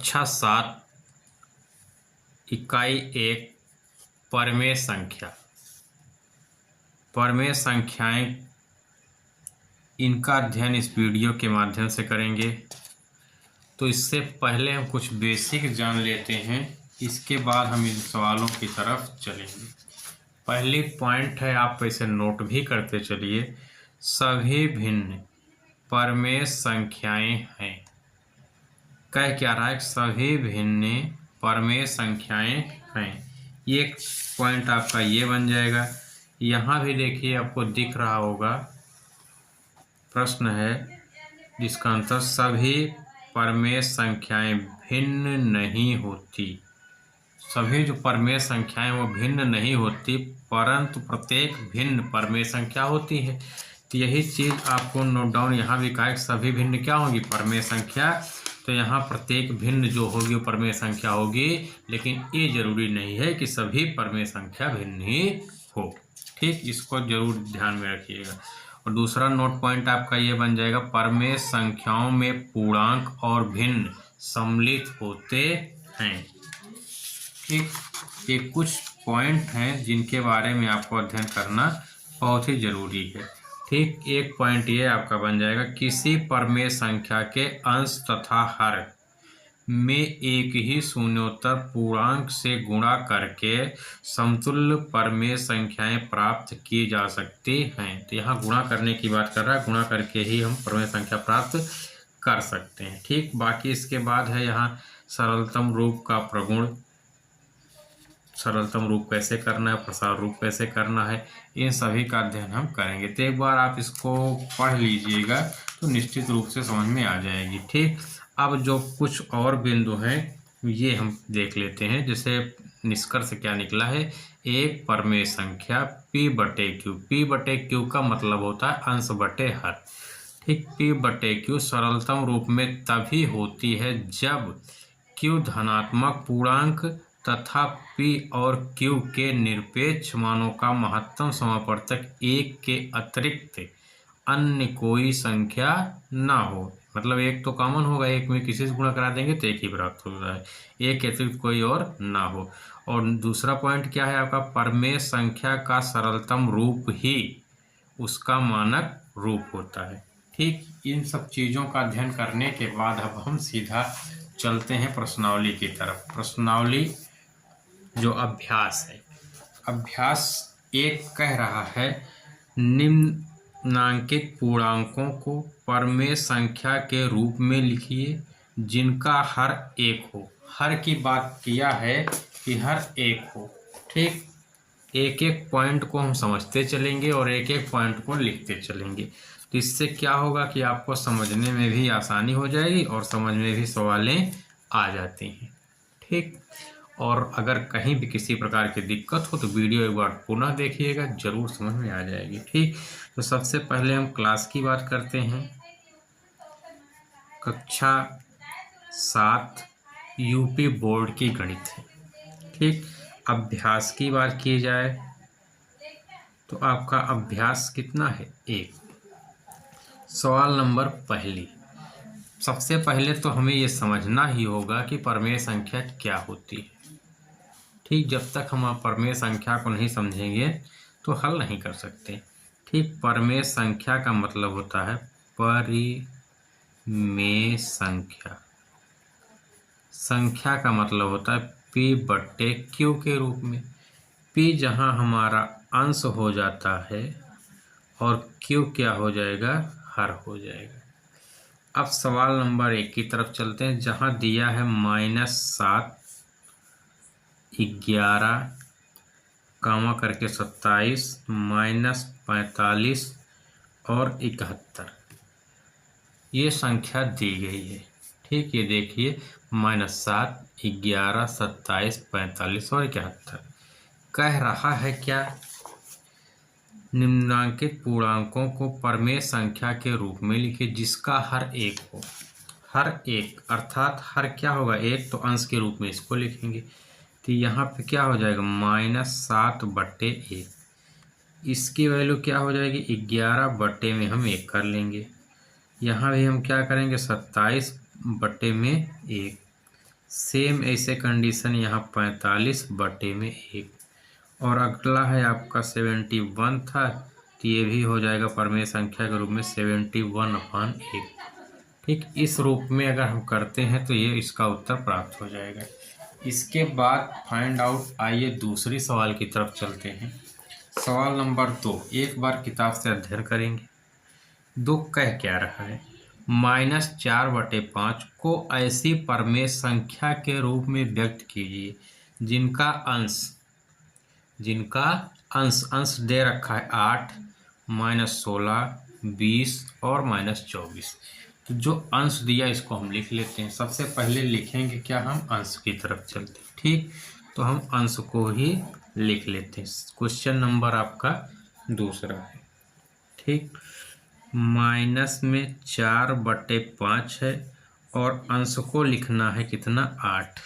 कक्षा 7 इकाई 1 परमेय संख्या। परमेय संख्याएं, इनका अध्ययन इस वीडियो के माध्यम से करेंगे। तो इससे पहले हम कुछ बेसिक जान लेते हैं, इसके बाद हम इन सवालों की तरफ चलेंगे। पहली पॉइंट है, आप इसे नोट भी करते चलिए, सभी भिन्न परमेय संख्याएं हैं। कह क्या रहा है? सभी भिन्न परमेय संख्याएं हैं। ये पॉइंट आपका ये बन जाएगा। यहाँ भी देखिए, आपको दिख रहा होगा, प्रश्न है जिसका आंसर सभी परमेय संख्याएं भिन्न नहीं होती। सभी जो परमेय संख्याएं वो भिन्न नहीं होती, परंतु प्रत्येक भिन्न परमेय संख्या होती है। तो यही चीज़ आपको नोट डाउन यहाँ भी कहा है, सभी भिन्न क्या होगी? परमेय संख्या। तो यहाँ प्रत्येक भिन्न जो होगी वो परमेय संख्या होगी, लेकिन ये जरूरी नहीं है कि सभी परमेय संख्या भिन्न ही हो। ठीक, इसको जरूर ध्यान में रखिएगा। और दूसरा नोट पॉइंट आपका ये बन जाएगा, परमेय संख्याओं में पूर्णांक और भिन्न सम्मिलित होते हैं। ठीक, ये कुछ पॉइंट हैं जिनके बारे में आपको अध्ययन करना बहुत ही जरूरी है। ठीक, एक पॉइंट ये आपका बन जाएगा, किसी परमेय संख्या के अंश तथा हर में एक ही शून्योत्तर पूर्णांक से गुणा करके समतुल्य परमेय संख्याएं प्राप्त की जा सकती हैं। तो यहाँ गुणा करने की बात कर रहा है, गुणा करके ही हम परमेय संख्या प्राप्त कर सकते हैं। ठीक, बाकी इसके बाद है यहाँ सरलतम रूप का प्रगुण, सरलतम रूप कैसे करना है, प्रसार रूप कैसे करना है, इन सभी का अध्ययन हम करेंगे। तो एक बार आप इसको पढ़ लीजिएगा तो निश्चित रूप से समझ में आ जाएगी। ठीक, अब जो कुछ और बिंदु हैं ये हम देख लेते हैं। जैसे निष्कर्ष क्या निकला है, एक परमेय संख्या p बटे q, p बटे q का मतलब होता है अंश बटे हर। ठीक, p बटे q सरलतम रूप में तभी होती है जब q धनात्मक पूर्णांक तथा p और q के निरपेक्ष मानों का महत्तम समापवर्तक 1 के अतिरिक्त अन्य कोई संख्या ना हो। मतलब एक तो कॉमन होगा, एक में किसी से गुणा करा देंगे तो एक ही प्राप्त होता है, एक के अतिरिक्त कोई और ना हो। और दूसरा पॉइंट क्या है आपका, परमेय संख्या का सरलतम रूप ही उसका मानक रूप होता है। ठीक, इन सब चीज़ों का अध्ययन करने के बाद अब हम सीधा चलते हैं प्रश्नावली की तरफ। प्रश्नावली जो अभ्यास है, अभ्यास 1 कह रहा है, निम्नांकित पूर्णांकों को परमेय संख्या के रूप में लिखिए जिनका हर 1 हो। हर की बात किया है कि हर 1 हो। ठीक, एक एक पॉइंट को हम समझते चलेंगे और एक एक पॉइंट को लिखते चलेंगे। तो इससे क्या होगा कि आपको समझने में भी आसानी हो जाएगी और समझ में भी सवालें आ जाती हैं। ठीक, और अगर कहीं भी किसी प्रकार की दिक्कत हो तो वीडियो एक बार पुनः देखिएगा, जरूर समझ में आ जाएगी। ठीक, तो सबसे पहले हम क्लास की बात करते हैं। कक्षा 7 यूपी बोर्ड की गणित है। ठीक, अभ्यास की बात की जाए तो आपका अभ्यास कितना है? 1। सवाल नंबर पहली, सबसे पहले तो हमें ये समझना ही होगा कि परमेय संख्या क्या होती है। ठीक, जब तक हम परमेय संख्या को नहीं समझेंगे तो हल नहीं कर सकते। ठीक, परमेय संख्या का मतलब होता है परिमेय संख्या। संख्या का मतलब होता है p बटे q के रूप में। p जहां हमारा अंश हो जाता है और q क्या हो जाएगा? हर हो जाएगा। अब सवाल नंबर 1 की तरफ चलते हैं, जहां दिया है -7, 11, कामा करके 27, -45 और 71 ये संख्या दी गई है। ठीक, ये देखिए -7, 11, 27, 45 और 71 कह रहा है क्या? निम्नांकित पूर्णांकों को परमेय संख्या के रूप में लिखिए जिसका हर 1 हो। हर 1 अर्थात हर क्या होगा? 1, तो अंश के रूप में इसको लिखेंगे। तो यहाँ पे क्या हो जाएगा? -7 बटे 1। इसकी वैल्यू क्या हो जाएगी? 11 बटे में हम 1 कर लेंगे। यहाँ भी हम क्या करेंगे? 27 बटे में 1। सेम ऐसे कंडीशन यहाँ 45/1 और अगला है आपका 71 था, तो ये भी हो जाएगा परमेय संख्या के रूप में 71/1। ठीक, इस रूप में अगर हम करते हैं तो ये इसका उत्तर प्राप्त हो जाएगा। इसके बाद फाइंड आउट, आइए दूसरी सवाल की तरफ चलते हैं। सवाल नंबर 2 एक बार किताब से अध्ययन करेंगे। 2 कह क्या रहा है, -4/5 को ऐसी परमेय संख्या के रूप में व्यक्त कीजिए जिनका अंश दे रखा है 8, -16, 20 और -24। तो जो अंश दिया इसको हम लिख लेते हैं। सबसे पहले लिखेंगे क्या, हम अंश की तरफ चलते हैं। ठीक, तो हम अंश को ही लिख लेते हैं। क्वेश्चन नंबर आपका दूसरा है। ठीक, माइनस में 4/5 है और अंश को लिखना है कितना, 8।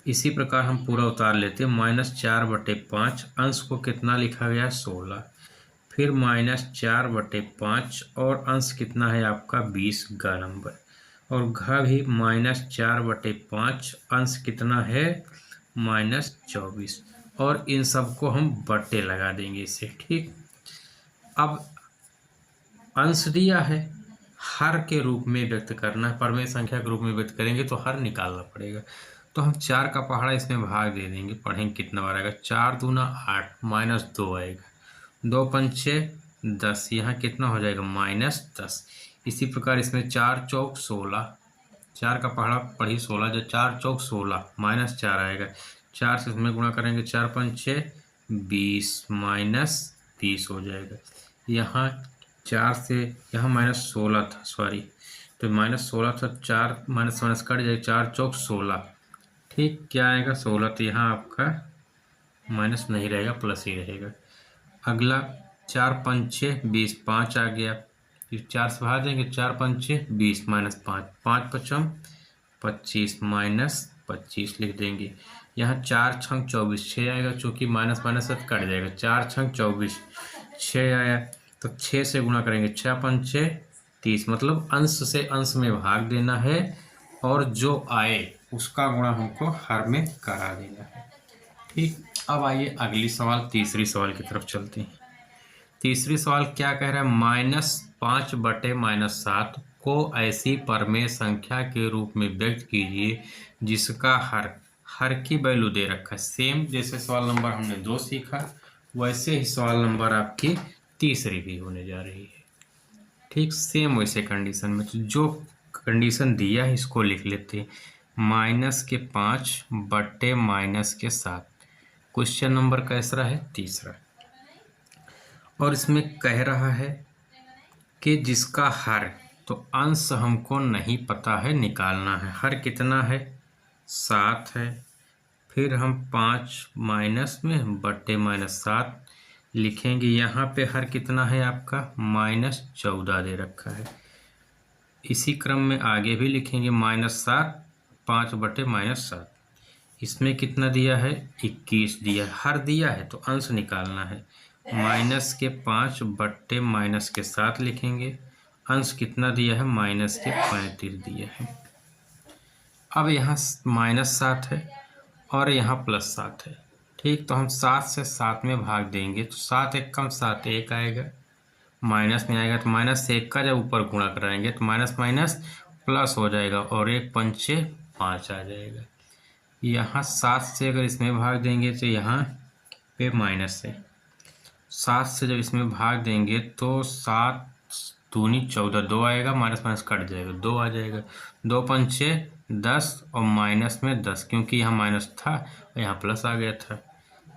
इसी प्रकार हम पूरा उतार लेते हैं। -4/5 अंश को कितना लिखा गया, 16। फिर -4/5 और अंश कितना है आपका 20 का नंबर, और घ भी -4/5 अंश कितना है -24, और इन सबको हम बट्टे लगा देंगे इसे। ठीक, अब अंश दिया है, हर के रूप में व्यक्त करना है, परमेय संख्या के रूप में व्यक्त करेंगे तो हर निकालना पड़ेगा। तो हम 4 का पहाड़ा इसमें भाग दे देंगे, पढ़ेंगे कितना बार आएगा, 4 दूना 8 -2 आएगा, 2 पंचे 10, यहाँ कितना हो जाएगा -10। इसी प्रकार इसमें 4 चौक 16, 4 का पहाड़ा पढ़ी 16, जो 4 चौक 16 -4 आएगा, 4 से इसमें गुणा करेंगे, 4 पंचे 20 -30 हो जाएगा। यहाँ 4 से यहाँ -16 था, सॉरी, तो -16 था, 4 माइनस माइनस कट जाएगा, 4 चौक 16। ठीक, क्या आएगा 16, तो यहाँ आपका माइनस नहीं रहेगा, प्लस ही रहेगा। अगला 4 पंचे 20, 5 आ गया, फिर 4 से भाग देंगे, 4 पंचे 20 -5, 5 पचम 25 -25 लिख देंगे। यहाँ 4 छंग 24, 6 आएगा, चूँकि माइनस माइनस से कट जाएगा, 4 छंग 24, 6 आया, तो 6 से गुणा करेंगे, 6 पंचे 30, मतलब अंश से अंश में भाग देना है और जो आए उसका गुणा हमको हर में करा देना है। ठीक, अब आइए अगली सवाल, तीसरी सवाल की तरफ चलते हैं। तीसरी सवाल क्या कह रहा है, -5/-7 को ऐसी परमेय संख्या के रूप में व्यक्त कीजिए जिसका हर की वैल्यू दे रखा है। सेम जैसे सवाल नंबर हमने 2 सीखा, वैसे ही सवाल नंबर आपकी तीसरी भी होने जा रही है। ठीक, सेम वैसे कंडीशन में, तो जो कंडीशन दिया है इसको लिख लेते हैं, -5/-7। क्वेश्चन नंबर कैसा है, तीसरा, और इसमें कह रहा है कि जिसका हर, तो अंश हमको नहीं पता है, निकालना है। हर कितना है, 7 है, फिर हम 5 माइनस में बट्टे -7 लिखेंगे। यहाँ पे हर कितना है आपका -14 दे रखा है। इसी क्रम में आगे भी लिखेंगे, -7, 5/-7। इसमें कितना दिया है, 21 दिया है। हर दिया है तो अंश निकालना है, -5/-7 लिखेंगे। अंश कितना दिया है, -35 दिया है। अब यहाँ -7 है और यहाँ +7 है। ठीक, तो हम 7 से 7 में भाग देंगे, तो 7 एक कम 7, 1 आएगा, माइनस में आएगा, तो -1 का जब ऊपर गुणा कराएंगे तो माइनस माइनस प्लस हो जाएगा, और 1 पंचे 5 आ जाएगा। यहाँ 7 से अगर इसमें भाग देंगे तो यहाँ पे माइनस है, 7 से जब इसमें भाग देंगे तो 7 दूनी 14, 2 आएगा, माइनस माइनस कट जाएगा, 2 आ जाएगा, 2 पंचे 10 और माइनस में 10, क्योंकि यहाँ माइनस था और यहाँ प्लस आ गया था।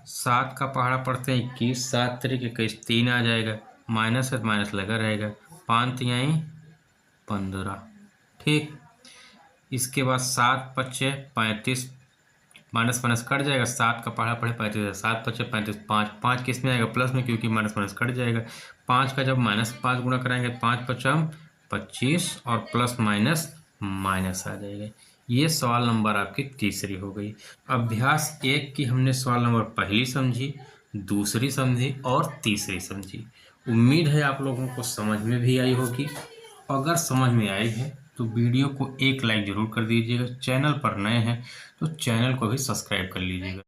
7 का पहाड़ा पढ़ते हैं 21, 7 तरीके 21, 3 आ जाएगा, माइनस है तो माइनस लगा रहेगा, 5 तिहाई 15। ठीक, इसके बाद 7 पच्चे 35, माइनस माइनस कट जाएगा, 7 का पहाड़ा पढ़े 35, 7 पच्चे 35, 5 किस में आएगा, प्लस में, क्योंकि माइनस माइनस कट जाएगा। 5 का जब -5 गुणा कराएंगे, 5 पचम 25 और प्लस माइनस माइनस आ जाएगा। ये सवाल नंबर आपकी तीसरी हो गई। अभ्यास 1 की हमने सवाल नंबर पहली समझी, दूसरी समझी और तीसरी समझी। उम्मीद है आप लोगों को समझ में भी आई होगी। अगर समझ में आई है तो वीडियो को एक लाइक ज़रूर कर दीजिएगा। चैनल पर नए हैं तो चैनल को भी सब्सक्राइब कर लीजिएगा।